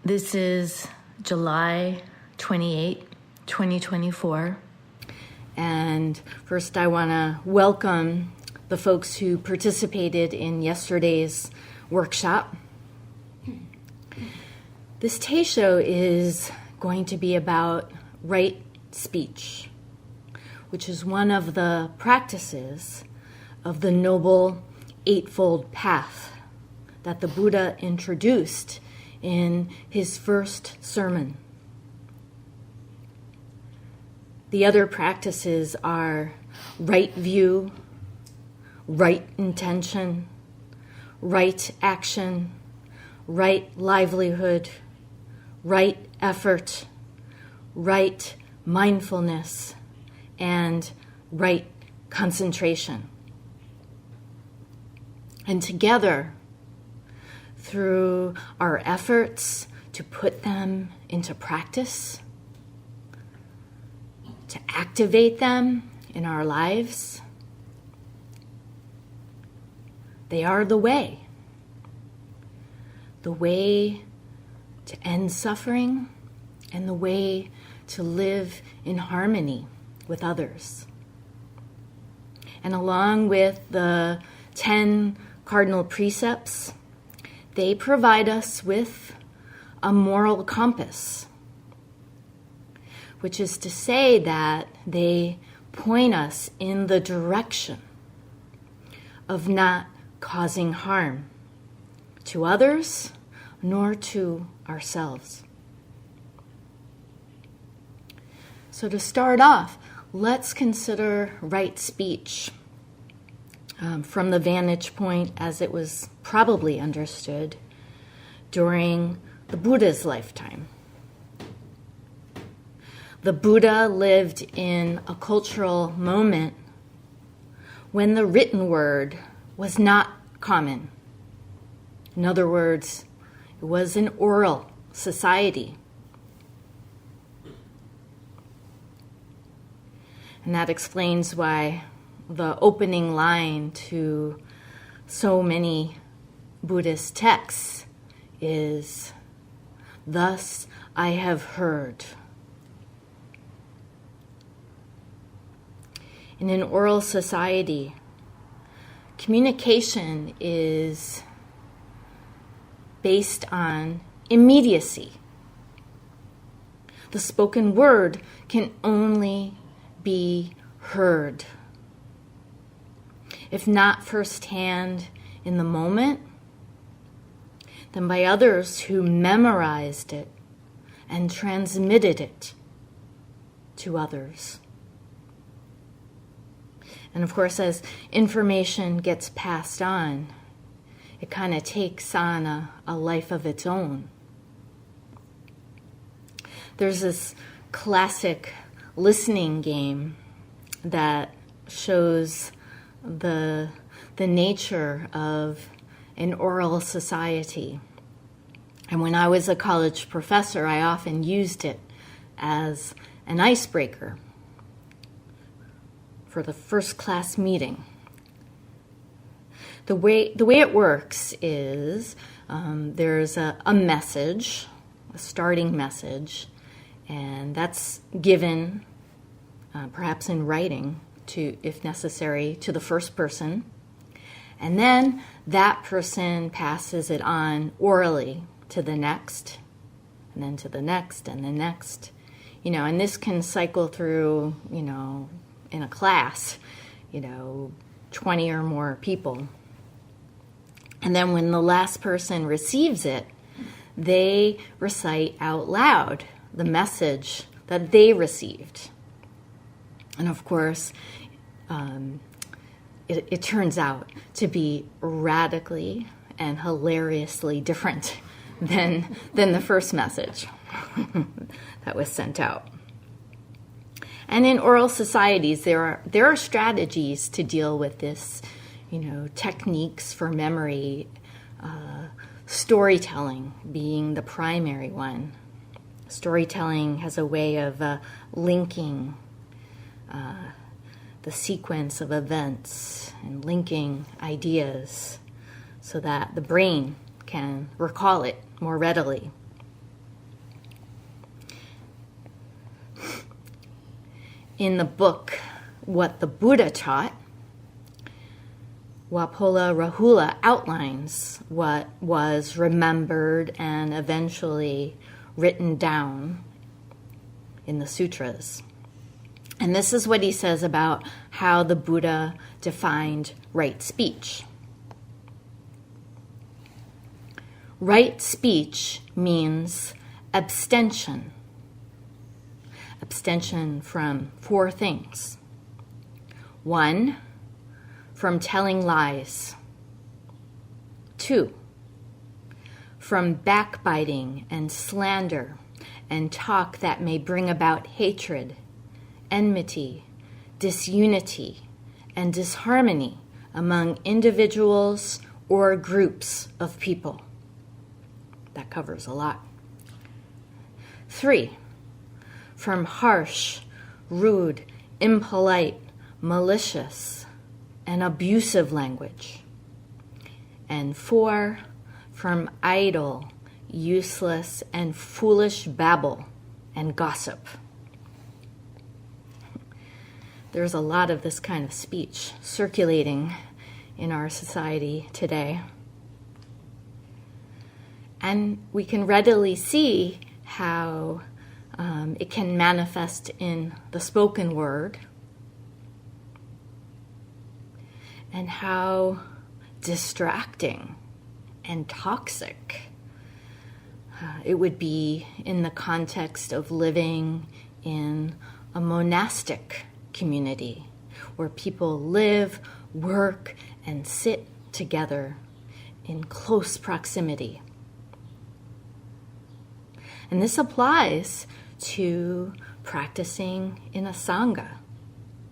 This is July 28, 2024. And first I want to welcome the folks who participated in yesterday's workshop. This Teisho is going to be about right speech, which is one of the practices of the Noble Eightfold Path that the Buddha introduced in his first sermon. The other practices are right view, right intention, right action, right livelihood, right effort, right mindfulness, and right concentration. And together, through our efforts to put them into practice, to activate them in our lives, they are the way to end suffering and the way to live in harmony with others. And along with the 10 cardinal precepts, they provide us with a moral compass, which is to say that they point us in the direction of not causing harm to others nor to ourselves. So to start off, let's consider right speech from the vantage point as it was probably understood during the Buddha's lifetime. The Buddha lived in a cultural moment when the written word was not common. In other words, it was an oral society. And that explains why the opening line to so many Buddhist texts is, "Thus I have heard." In an oral society, communication is based on immediacy. The spoken word can only be heard. If not firsthand in the moment, then by others who memorized it and transmitted it to others. And of course, as information gets passed on, it kind of takes on a life of its own. There's this classic listening game that shows the nature of an oral society. And when I was a college professor, I often used it as an icebreaker for the first class meeting. The way it works is there's a message, a starting message, and that's given perhaps in writing to, if necessary, to the first person. And then that person passes it on orally to the next, and then to the next, and the next. And this can cycle through, in a class, 20 or more people. And then when the last person receives it, they recite out loud the message that they received. And of course, it turns out to be radically and hilariously different than the first message that was sent out. And in oral societies, there are strategies to deal with this, techniques for memory, storytelling being the primary one. Storytelling has a way of linking the sequence of events and linking ideas so that the brain can recall it more readily. in the book, What the Buddha Taught, Wapola Rahula outlines what was remembered and eventually written down in the sutras. And this is what he says about how the Buddha defined right speech. Right speech means abstention. Abstention from 4 things. 1, from telling lies. 2, from backbiting and slander and talk that may bring about hatred, enmity, disunity, and disharmony among individuals or groups of people. That covers a lot. 3, from harsh, rude, impolite, malicious, and abusive language. And 4, from idle, useless, and foolish babble and gossip. There's a lot of this kind of speech circulating in our society today. And we can readily see how it can manifest in the spoken word, and how distracting and toxic it would be in the context of living in a monastic community where people live, work, and sit together in close proximity. And this applies to practicing in a sangha,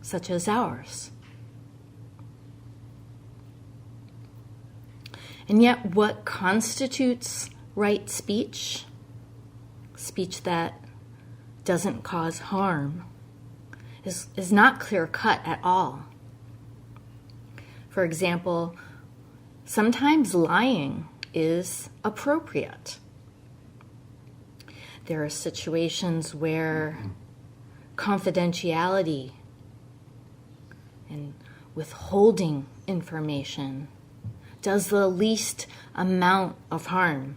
such as ours. And yet, what constitutes right speech, speech that doesn't cause harm, is not clear-cut at all. For example, sometimes lying is appropriate. There are situations where confidentiality and withholding information does the least amount of harm.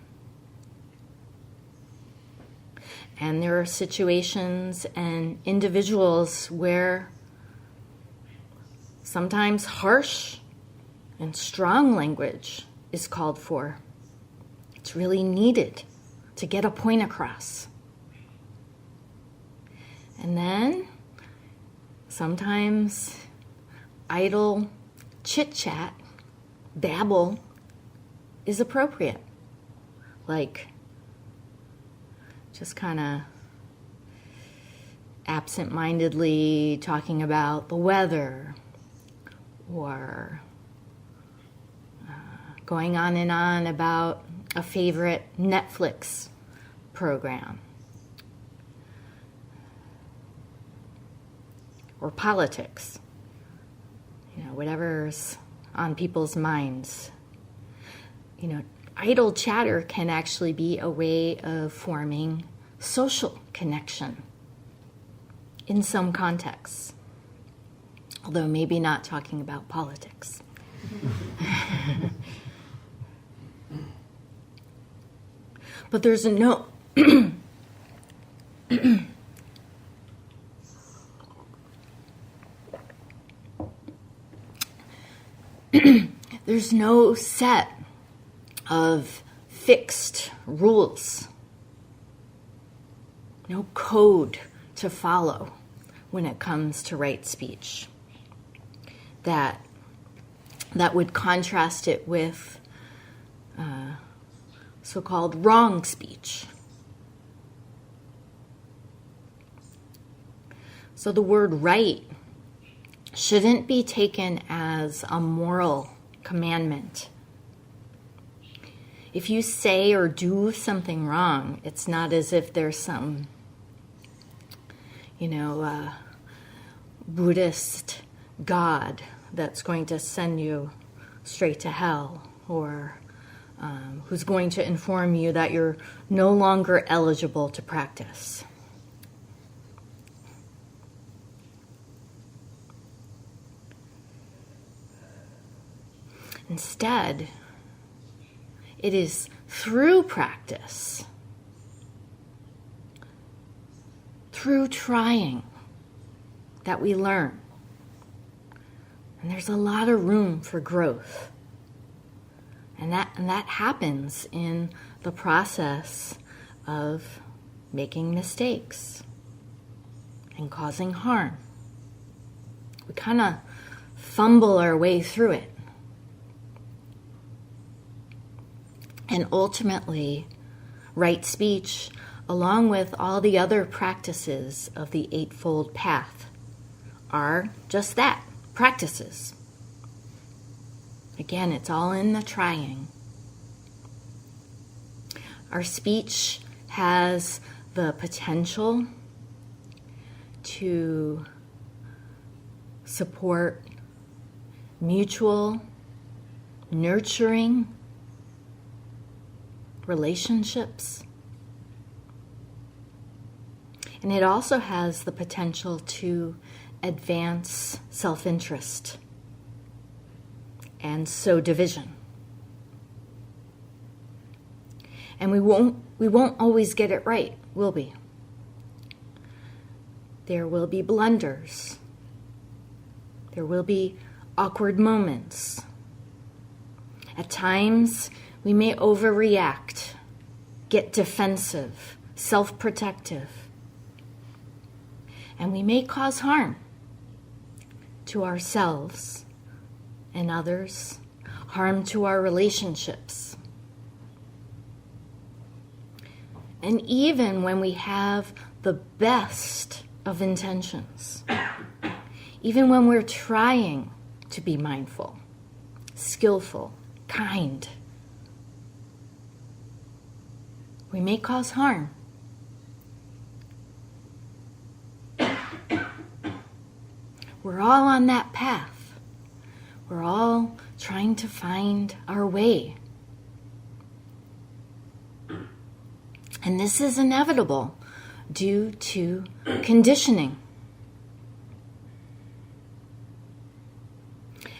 And there are situations and individuals where sometimes harsh and strong language is called for. It's really needed to get a point across. And then sometimes idle chit-chat, babble is appropriate. Like just kind of absent-mindedly talking about the weather, or going on and on about a favorite Netflix program, or politics, whatever's on people's minds. Idle chatter can actually be a way of forming social connection in some contexts, although maybe not talking about politics. But there's no there's no set of fixed rules, no code to follow when it comes to right speech that would contrast it with so-called wrong speech. So the word right shouldn't be taken as a moral commandment. If you say or do something wrong, it's not as if there's some, Buddhist God that's going to send you straight to hell, or who's going to inform you that you're no longer eligible to practice. Instead, it is through practice, through trying, that we learn. And there's a lot of room for growth. And that happens in the process of making mistakes and causing harm. We kind of fumble our way through it. And ultimately, right speech, along with all the other practices of the Eightfold Path, are just that, practices. Again, it's all in the trying. Our speech has the potential to support mutual, nurturing relationships. And it also has the potential to advance self-interest and sow division. And we won't always get it right, will we? There will be blunders. There will be awkward moments. At times, we may overreact, get defensive, self-protective, and we may cause harm to ourselves and others, harm to our relationships. And even when we have the best of intentions, even when we're trying to be mindful, skillful, kind, we may cause harm. We're all on that path. We're all trying to find our way. And this is inevitable due to conditioning.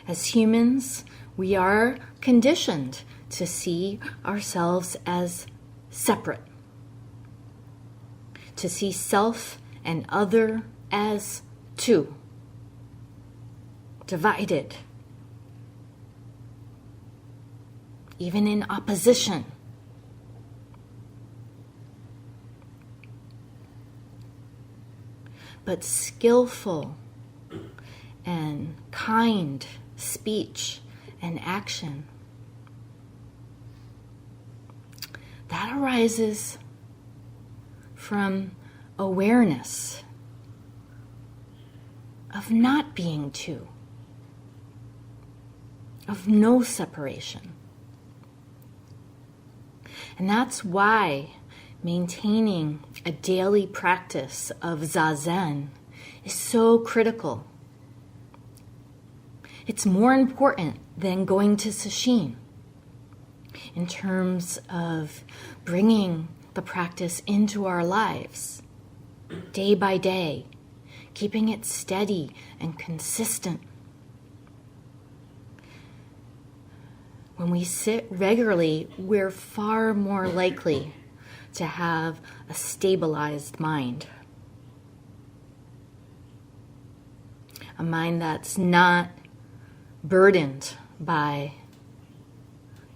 As humans, we are conditioned to see ourselves as separate, to see self and other as two, divided, even in opposition. But skillful and kind speech and action, that arises from awareness of not being two, of no separation. And that's why maintaining a daily practice of Zazen is so critical. It's more important than going to Sesshin in terms of bringing the practice into our lives day by day, keeping it steady and consistent. When we sit regularly, we're far more likely to have a stabilized mind. A mind that's not burdened by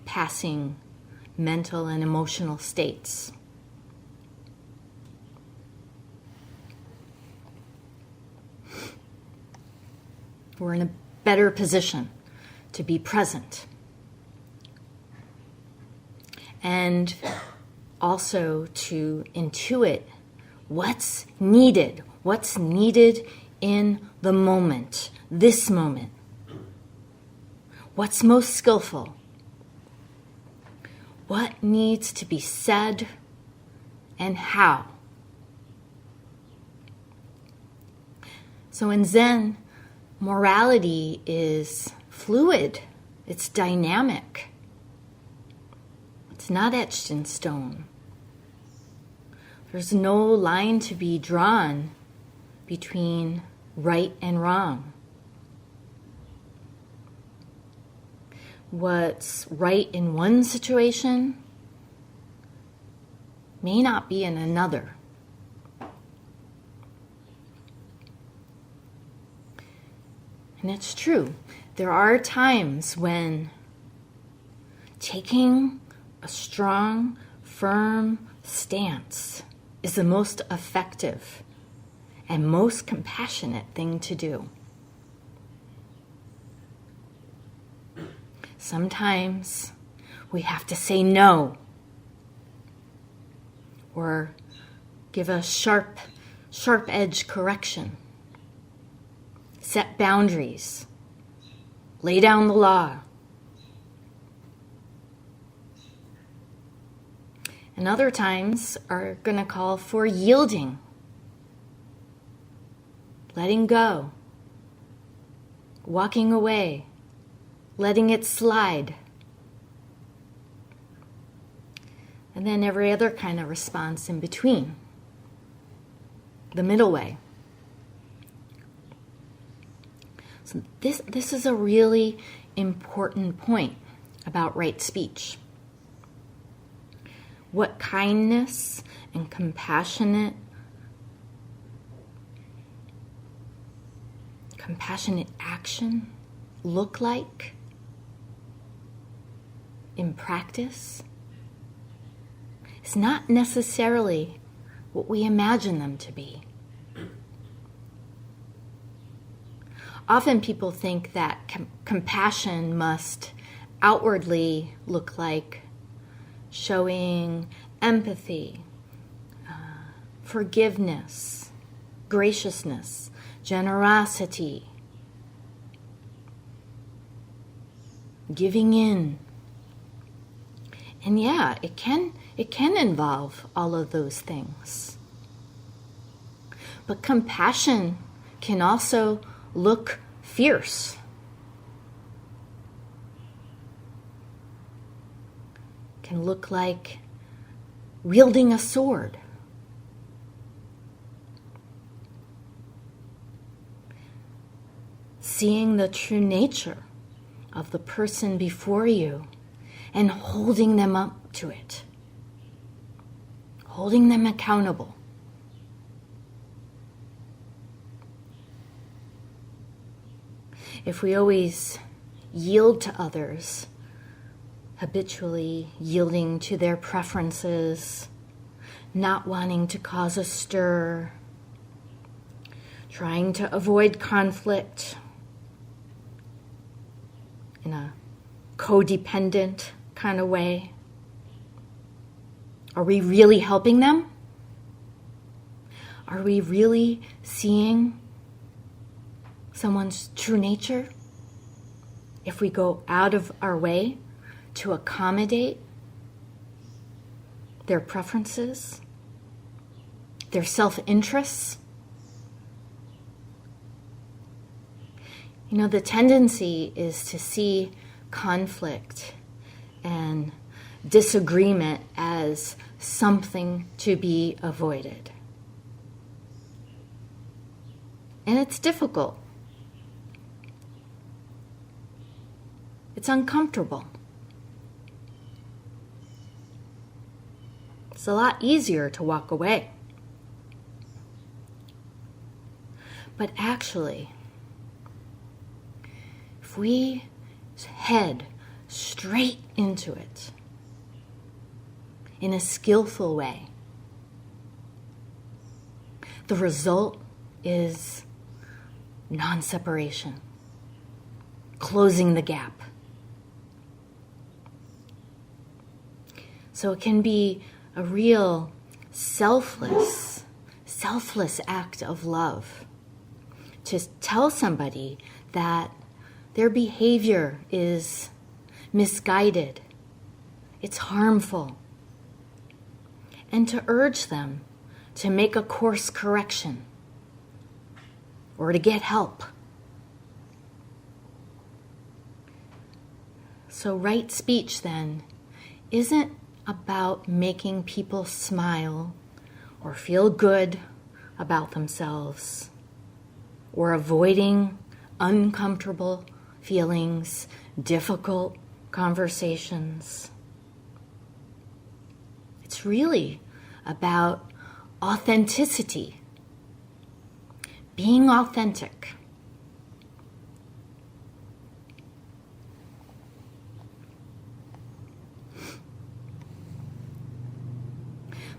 passing mental and emotional states. We're in a better position to be present and also to intuit what's needed in the moment, this moment. What's most skillful? What needs to be said and how? So in Zen, morality is fluid, it's dynamic. It's not etched in stone. There's no line to be drawn between right and wrong. what's right in one situation may not be in another. And it's true. There are times when taking a strong, firm stance is the most effective and most compassionate thing to do. Sometimes we have to say no or give a sharp edge correction, set boundaries, lay down the law. And other times are going to call for yielding, letting go, walking away, letting it slide. And then every other kind of response in between, the middle way. So this is a really important point about right speech. What kindness and compassionate action look like in practice is not necessarily what we imagine them to be. Often people think that compassion must outwardly look like showing empathy, forgiveness, graciousness, generosity, giving in. And yeah, it can involve all of those things. But compassion can also look fierce. Can look like wielding a sword. Seeing the true nature of the person before you and holding them up to it. Holding them accountable. If we always yield to others, habitually yielding to their preferences, not wanting to cause a stir, trying to avoid conflict in a codependent kind of way, are we really helping them? Are we really seeing someone's true nature if we go out of our way to accommodate their preferences, their self-interests? You know, the tendency is to see conflict and disagreement as something to be avoided. And it's difficult. It's uncomfortable. It's a lot easier to walk away. But actually, if we head straight into it in a skillful way, the result is non-separation, closing the gap. So it can be a real selfless act of love to tell somebody that their behavior is misguided, it's harmful, and to urge them to make a course correction or to get help. So right speech then isn't about making people smile or feel good about themselves or avoiding uncomfortable feelings, difficult conversations. It's really about authenticity, being authentic.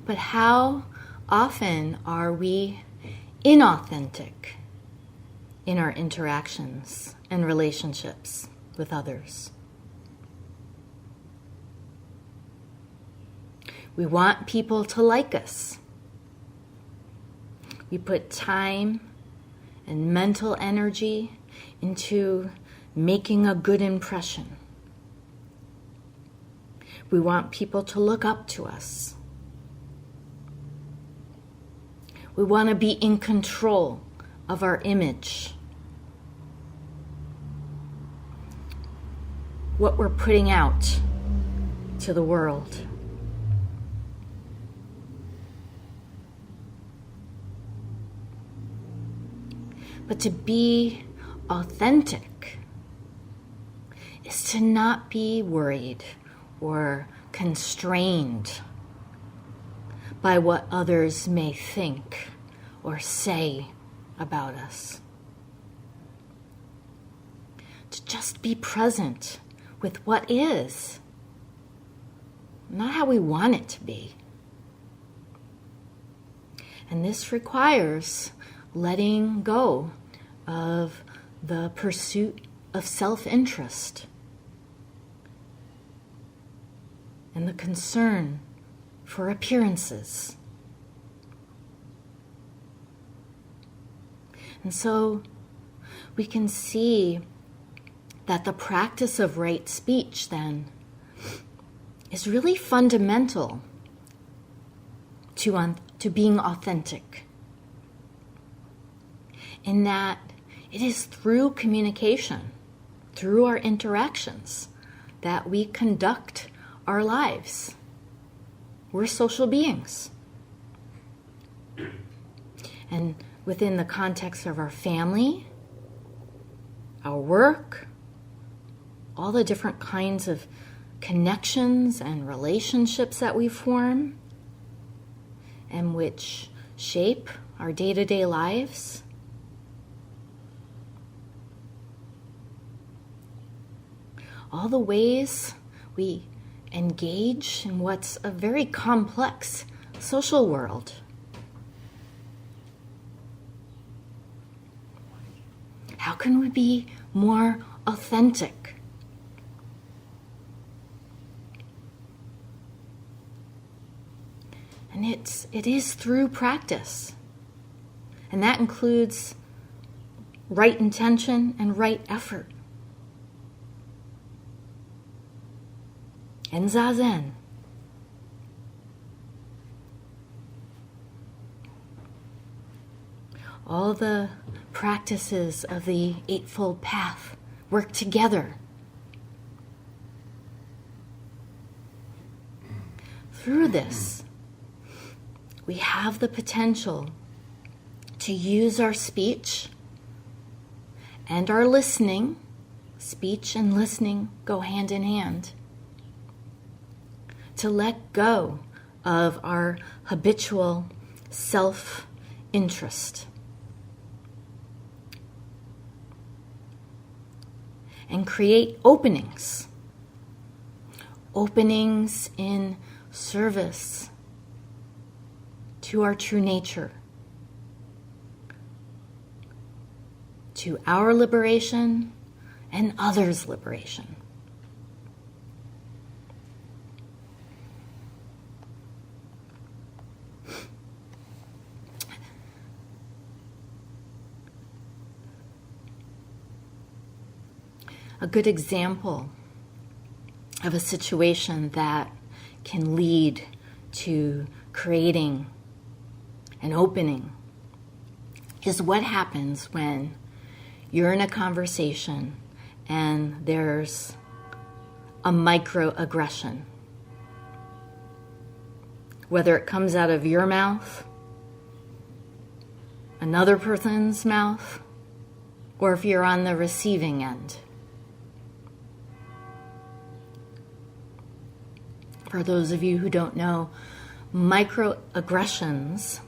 But how often are we inauthentic in our interactions and relationships with others? We want people to like us. We put time and mental energy into making a good impression. We want people to look up to us. We want to be in control of our image, what we're putting out to the world. But to be authentic is to not be worried or constrained by what others may think or say about us. To just be present with what is, not how we want it to be. And this requires letting go of the pursuit of self-interest and the concern for appearances. And so we can see that the practice of right speech then is really fundamental to being authentic, in that it is through communication, through our interactions, that we conduct our lives. We're social beings. And within the context of our family, our work, all the different kinds of connections and relationships that we form and which shape our day-to-day lives, all the ways we engage in what's a very complex social world. How can we be more authentic? And it is through practice. And that includes right intention and right effort. And Zazen. All the practices of the Eightfold Path work together. Through this, we have the potential to use our speech and our listening. Speech and listening go hand in hand. To let go of our habitual self-interest and create openings in service to our true nature, to our liberation and others' liberation. A good example of a situation that can lead to creating an opening is what happens when you're in a conversation and there's a microaggression. Whether it comes out of your mouth, another person's mouth, or if you're on the receiving end. For those of you who don't know, microaggressions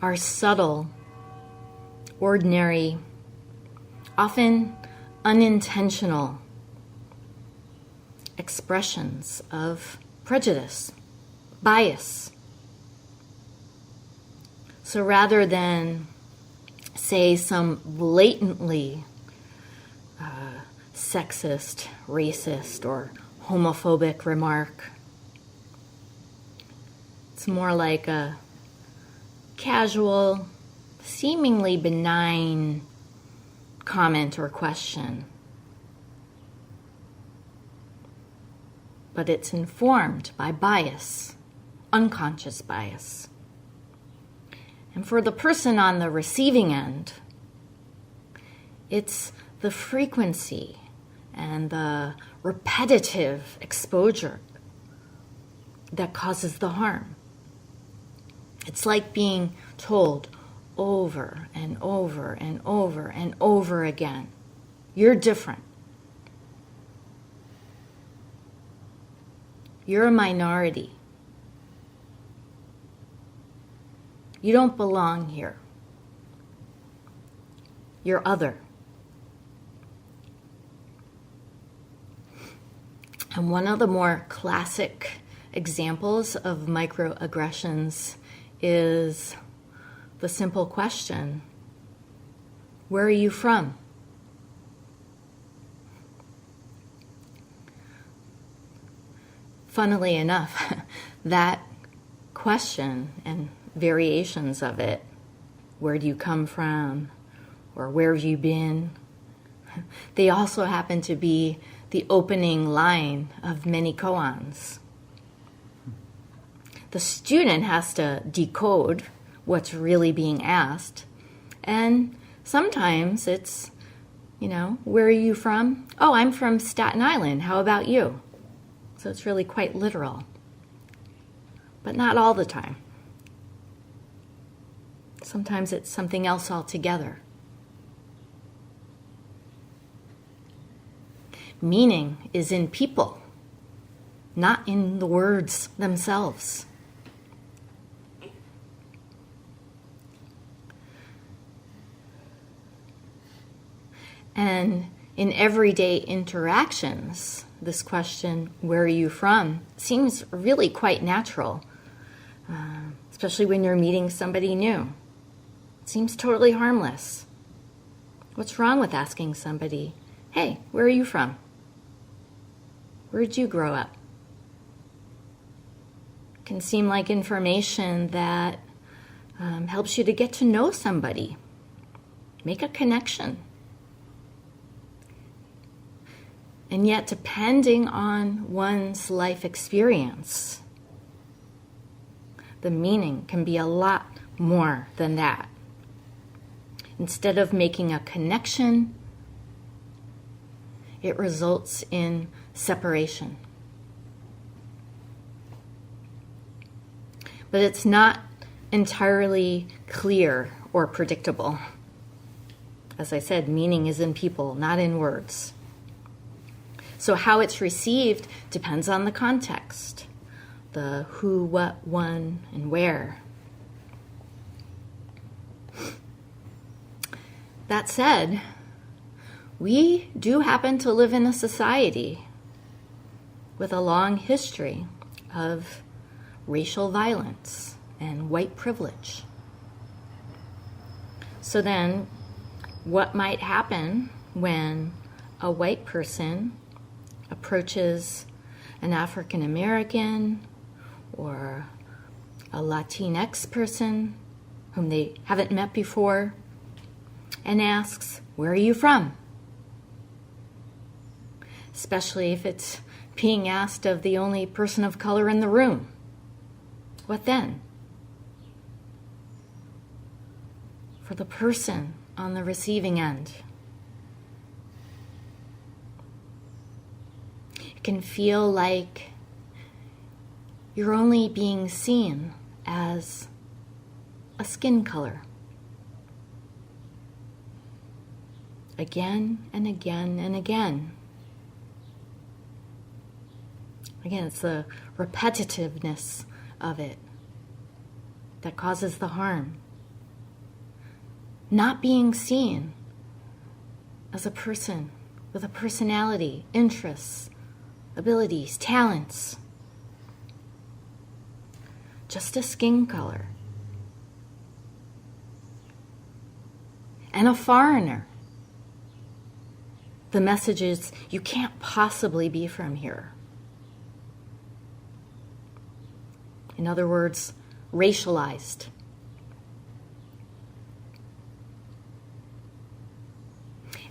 are subtle, ordinary, often unintentional expressions of prejudice, bias. So rather than say some blatantly sexist, racist, or homophobic remark, it's more like a casual, seemingly benign comment or question. But it's informed by bias, unconscious bias. And for the person on the receiving end, it's the frequency and the repetitive exposure that causes the harm. It's like being told over and over and over and over again, you're different. You're a minority. You don't belong here. You're other. And one of the more classic examples of microaggressions is the simple question, where are you from? Funnily enough, that question and variations of it, where do you come from, or where have you been, they also happen to be the opening line of many koans. The student has to decode what's really being asked, and sometimes it's, where are you from? Oh, I'm from Staten Island. How about you? So it's really quite literal, but not all the time. Sometimes it's something else altogether. Meaning is in people, not in the words themselves. And in everyday interactions, this question, where are you from, seems really quite natural, especially when you're meeting somebody new. It seems totally harmless. What's wrong with asking somebody, hey, where are you from? Where did you grow up? It can seem like information that helps you to get to know somebody, make a connection. And yet, depending on one's life experience, the meaning can be a lot more than that. Instead of making a connection, it results in separation. But it's not entirely clear or predictable. As I said, meaning is in people, not in words. So how it's received depends on the context, the who, what, when, and where. That said, we do happen to live in a society with a long history of racial violence and white privilege. So then, what might happen when a white person approaches an African American or a Latinx person whom they haven't met before and asks, where are you from? Especially if it's being asked of the only person of color in the room. What then? For the person on the receiving end, it can feel like you're only being seen as a skin color. Again and again and again. Again, it's the repetitiveness of it that causes the harm. Not being seen as a person with a personality, interests, abilities, talents. Just a skin color. And a foreigner. The message is, you can't possibly be from here. In other words, racialized.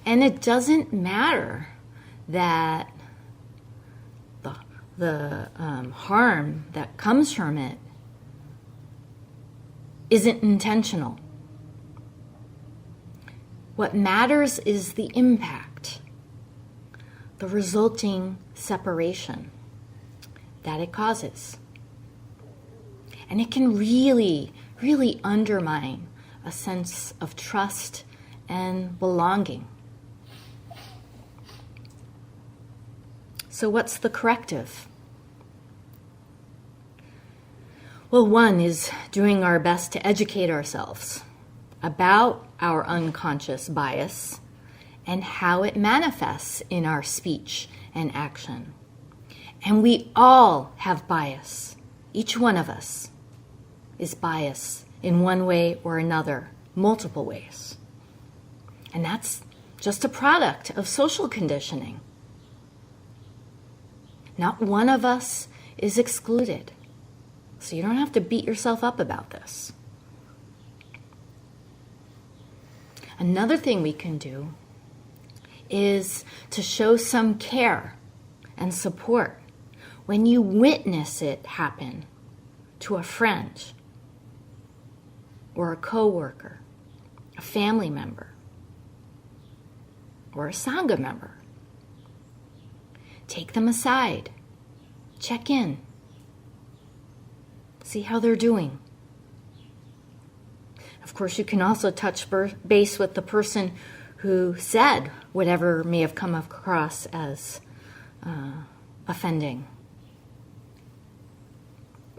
And it doesn't matter that the harm that comes from it isn't intentional. What matters is the impact, the resulting separation that it causes. And it can really, really undermine a sense of trust and belonging. So what's the corrective? Well, one is doing our best to educate ourselves about our unconscious bias and how it manifests in our speech and action. And we all have bias. Each one of us is biased in one way or another, multiple ways. And that's just a product of social conditioning. Not one of us is excluded. So you don't have to beat yourself up about this. Another thing we can do is to show some care and support when you witness it happen to a friend or a coworker, a family member, or a Sangha member. Take them aside, check in, see how they're doing. Of course, you can also touch base with the person who said whatever may have come across as offending.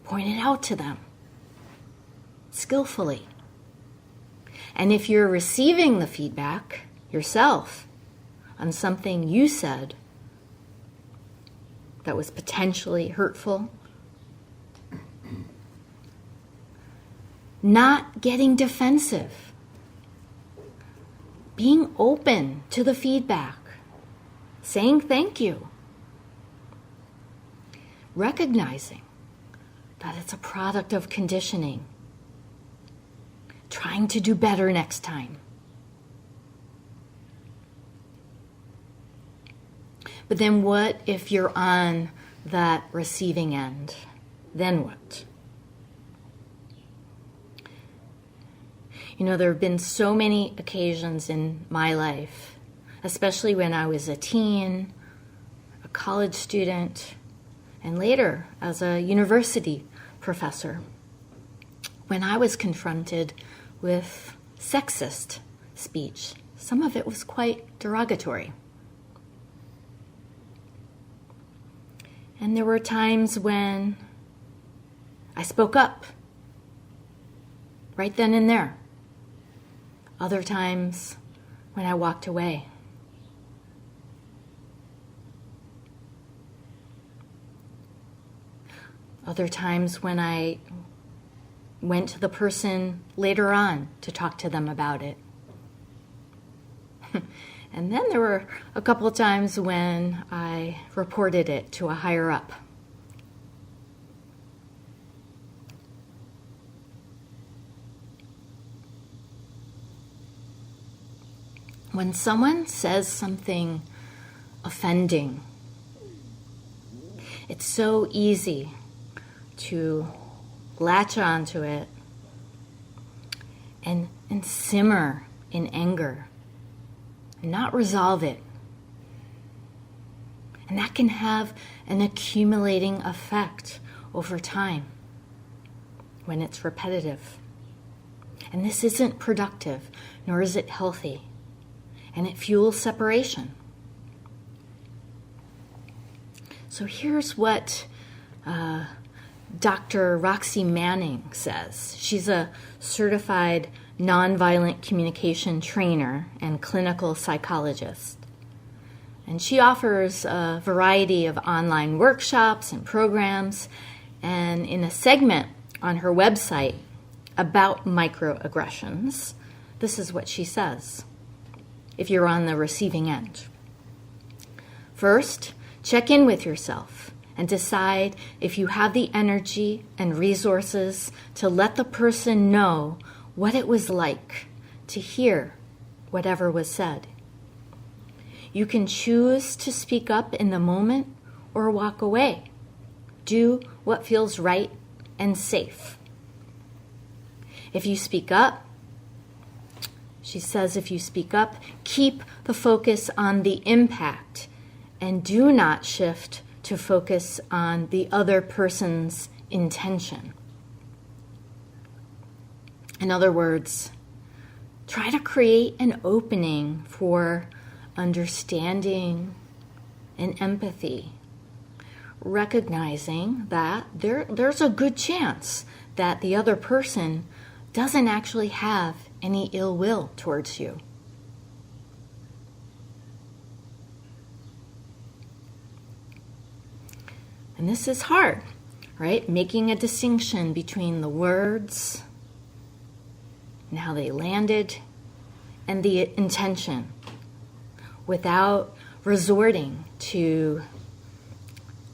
Point it out to them skillfully. And if you're receiving the feedback yourself on something you said that was potentially hurtful, not getting defensive, being open to the feedback, saying thank you, recognizing that it's a product of conditioning, trying to do better next time. But then what if you're on that receiving end? Then what? You know, there have been so many occasions in my life, especially when I was a teen, a college student, and later as a university professor, when I was confronted with sexist speech. Some of it was quite derogatory. And there were times when I spoke up, right then and there. Other times when I walked away. Other times when I went to the person later on to talk to them about it. And then there were a couple of times when I reported it to a higher up. When someone says something offending, it's so easy to latch onto it and simmer in anger and not resolve it. And that can have an accumulating effect over time when it's repetitive. And this isn't productive, nor is it healthy. And it fuels separation. So here's what Dr. Roxy Manning says. She's a certified nonviolent communication trainer and clinical psychologist. And she offers a variety of online workshops and programs. And in a segment on her website about microaggressions, this is what she says, if you're on the receiving end. First, check in with yourself and decide if you have the energy and resources to let the person know what it was like to hear whatever was said. You can choose to speak up in the moment or walk away. Do what feels right and safe. If you speak up, she says, if you speak up, keep the focus on the impact and do not shift to focus on the other person's intention. In other words, try to create an opening for understanding and empathy, recognizing that there's a good chance that the other person doesn't actually have any ill will towards you. And this is hard, right? Making a distinction between the words and how they landed and the intention without resorting to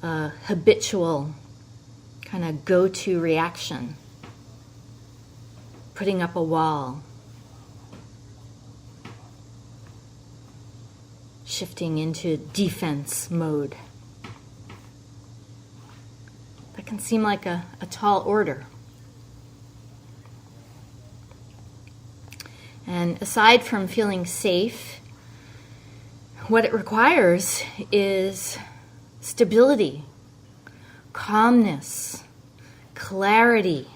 a habitual kind of go-to reaction, putting up a wall, shifting into defense mode. That can seem like a tall order. And aside from feeling safe, what it requires is stability, calmness, clarity.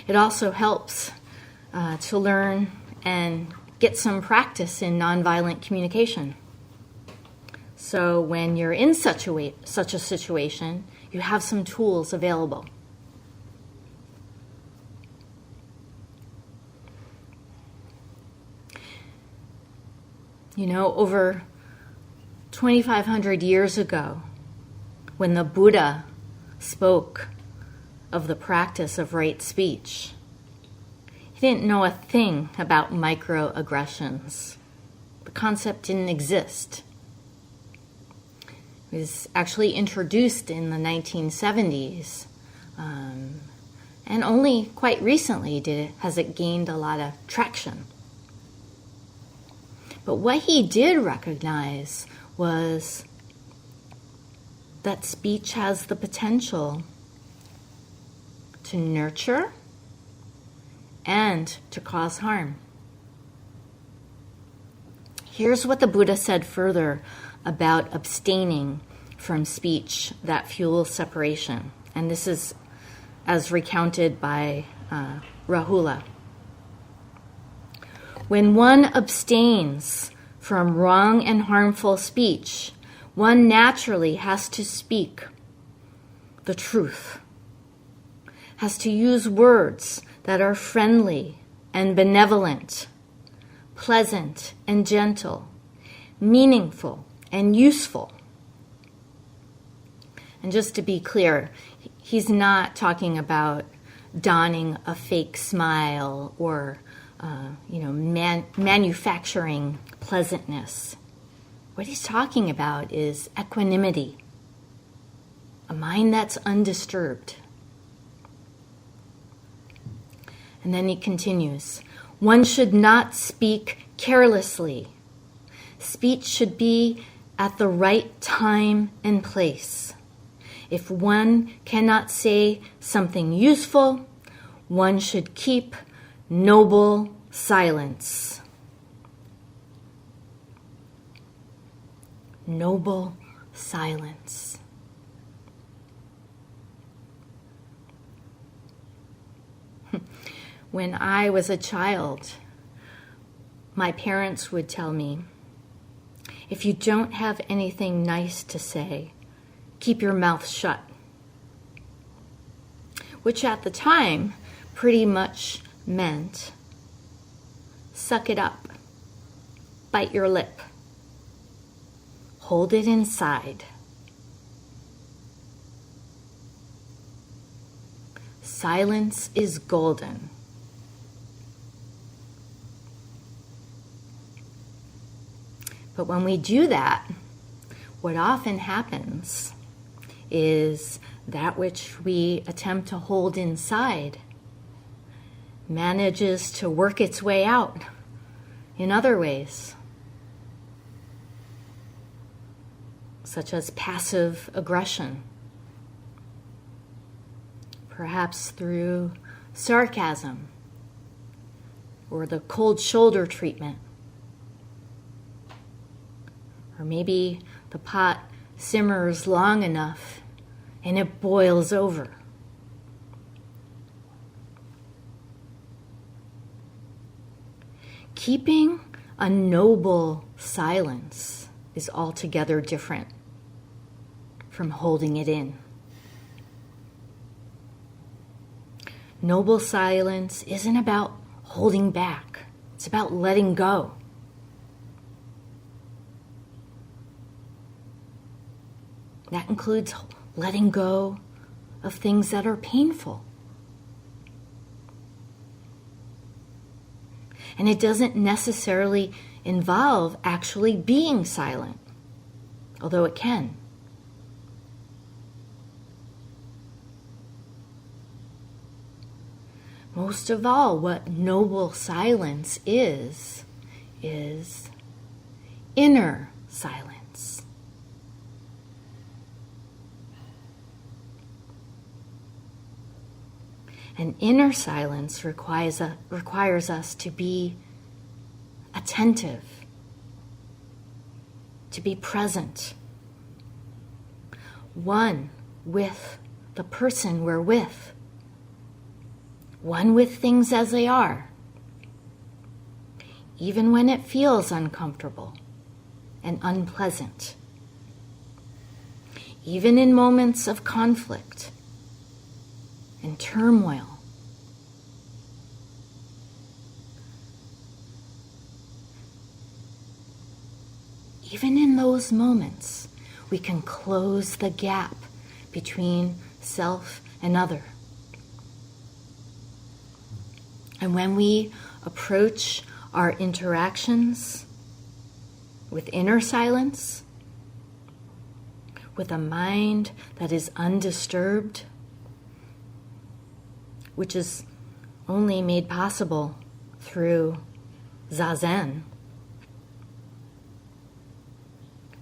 It also helps to learn and get some practice in nonviolent communication. So when you're in such a situation, you have some tools available. You know, over 2,500 years ago, when the Buddha spoke of the practice of right speech, he didn't know a thing about microaggressions. The concept didn't exist. It was actually introduced in the 1970s, and only quite recently has it gained a lot of traction. But what he did recognize was that speech has the potential to nurture and to cause harm. Here's what the Buddha said further about abstaining from speech that fuels separation. And this is as recounted by Rahula. When one abstains from wrong and harmful speech, one naturally has to speak the truth, has to use words that are friendly and benevolent, pleasant and gentle, meaningful and useful. And just to be clear, he's not talking about donning a fake smile or manufacturing pleasantness. What he's talking about is equanimity, a mind that's undisturbed. And then he continues, one should not speak carelessly. Speech should be at the right time and place. If one cannot say something useful, one should keep noble silence. Noble silence. When I was a child, my parents would tell me, If you don't have anything nice to say, keep your mouth shut. Which at the time pretty much meant suck it up, bite your lip, hold it inside. Silence is golden. But when we do that, what often happens is that which we attempt to hold inside manages to work its way out in other ways, such as passive aggression, perhaps through sarcasm or the cold shoulder treatment. Or maybe the pot simmers long enough and it boils over. Keeping a noble silence is altogether different from holding it in. Noble silence isn't about holding back. It's about letting go. That includes letting go of things that are painful. And it doesn't necessarily involve actually being silent, although it can. Most of all, what noble silence is inner silence. And inner silence requires us to be attentive, to be present, one with the person we're with, one with things as they are, even when it feels uncomfortable and unpleasant, even in moments of conflict and turmoil. Even in those moments, we can close the gap between self and other. And when we approach our interactions with inner silence, with a mind that is undisturbed, which is only made possible through Zazen.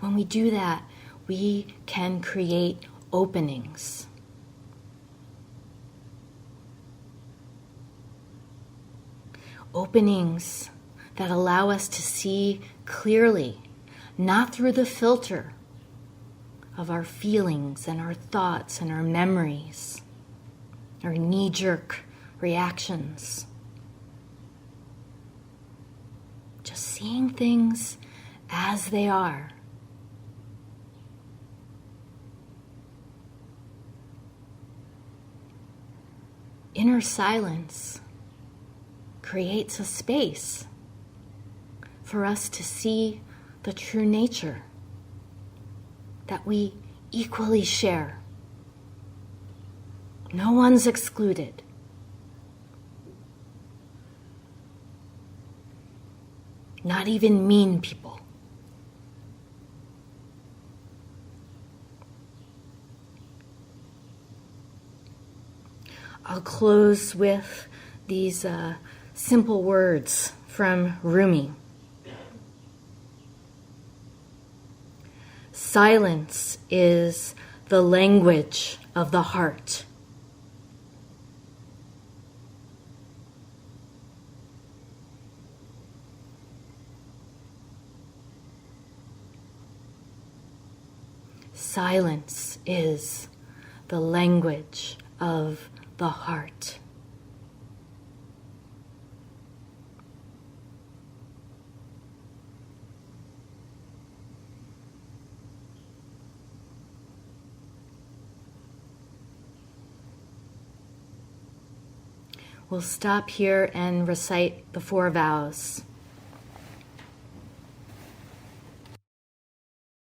When we do that, we can create openings. Openings that allow us to see clearly, not through the filter of our feelings and our thoughts and our memories, our knee-jerk reactions. Just seeing things as they are. Inner silence creates a space for us to see the true nature that we equally share. No one's excluded. Not even mean people. I'll close with these simple words from Rumi. Silence is the language of the heart. Silence is the language of the heart. we'll stop here and recite the 4 vows.